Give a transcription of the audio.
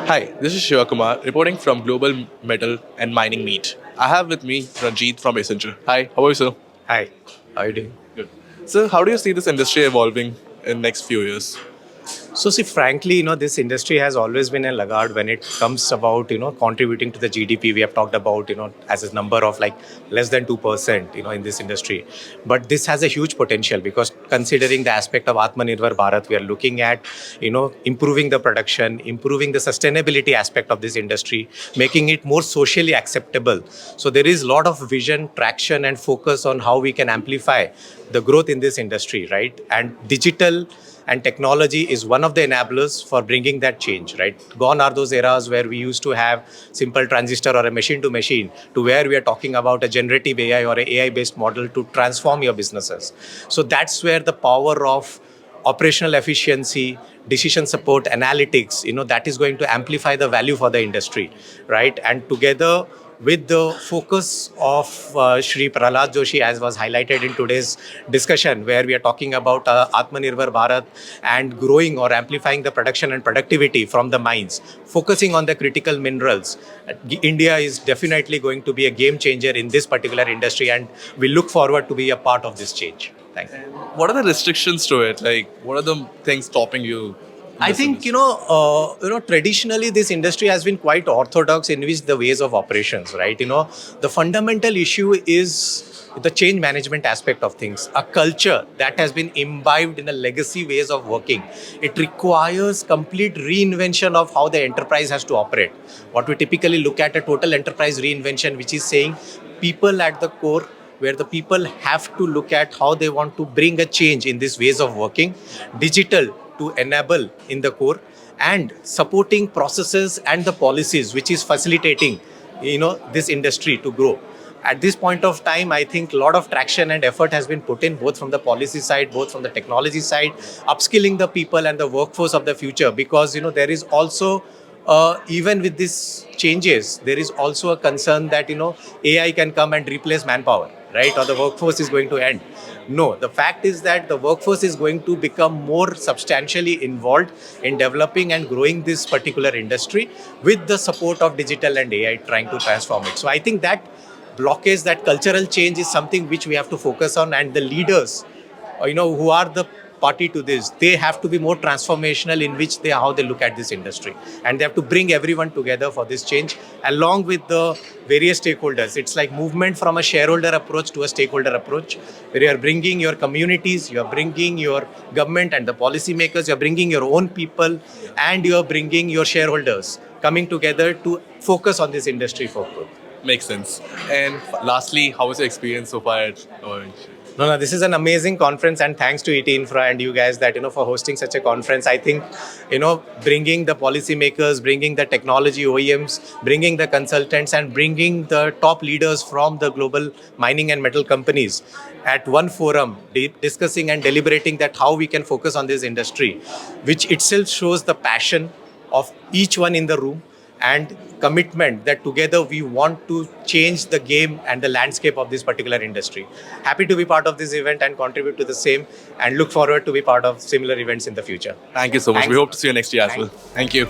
Hi, this is Shivakumar reporting from Global Metal and Mining Meet. I have with me Ranajit from Accenture. Hi, how are you, sir? Hi, how are you doing? Good. So, how do you see this industry evolving in next few years? So, see, frankly, this industry has always been a laggard when it comes about, contributing to the GDP. We have talked about, as a number of like less than 2%, in this industry. But this has a huge potential because considering the aspect of Atmanirbhar Bharat, we are looking at, improving the production, improving the sustainability aspect of this industry, making it more socially acceptable. So, there is a lot of vision, traction, and focus on how we can amplify the growth in this industry, right? And digital and technology is one of the enablers for bringing that change, right? Gone are those eras where we used to have simple transistor or a machine to machine to where we are talking about a generative AI or a AI based model to transform your businesses. So that's where the power of operational efficiency, decision support, analytics, that is going to amplify the value for the industry, right? And together with the focus of Shri Prahlad Joshi, as was highlighted in today's discussion, where we are talking about Atmanirbhar Bharat and growing or amplifying the production and productivity from the mines, focusing on the critical minerals. India is definitely going to be a game changer in this particular industry, and we look forward to be a part of this change. Thank you. What are the restrictions to it? Like, what are the things stopping you? in I this think industry? traditionally this industry has been quite orthodox in which the ways of operations, right? The fundamental issue is the change management aspect of things, a culture that has been imbibed in a legacy ways of working. It requires complete reinvention of how the enterprise has to operate. What we typically look at a total enterprise reinvention, which is saying people at the core, where the people have to look at how they want to bring a change in these ways of working, digital to enable in the core, and supporting processes and the policies which is facilitating this industry to grow. At this point of time, I think a lot of traction and effort has been put in both from the policy side, both from the technology side, upskilling the people and the workforce of the future, because there is also even with these changes, there is also a concern that AI can come and replace manpower, right? Or the workforce is going to end. No, the fact is that the workforce is going to become more substantially involved in developing and growing this particular industry with the support of digital and AI trying to transform it. So I think that blockage, that cultural change is something which we have to focus on, and the leaders who are the party to this, they have to be more transformational in which they how they look at this industry, and they have to bring everyone together for this change along with the various stakeholders. It's like movement from a shareholder approach to a stakeholder approach, where you are bringing your communities, you are bringing your government and the policymakers, you are bringing your own people, and you are bringing your shareholders coming together to focus on this industry for growth. Makes sense. And lastly, how was your experience so far at Orange? No, this is an amazing conference, and thanks to ET Infra and you guys that for hosting such a conference. I think bringing the policymakers, bringing the technology OEMs, bringing the consultants, and bringing the top leaders from the global mining and metal companies at one forum, discussing and deliberating that how we can focus on this industry, which itself shows the passion of each one in the room and commitment that together we want to change the game and the landscape of this particular industry. Happy to be part of this event and contribute to the same, and look forward to be part of similar events in the future. Thank you so much. Thanks. We hope to see you next year as Thank well. Thank you.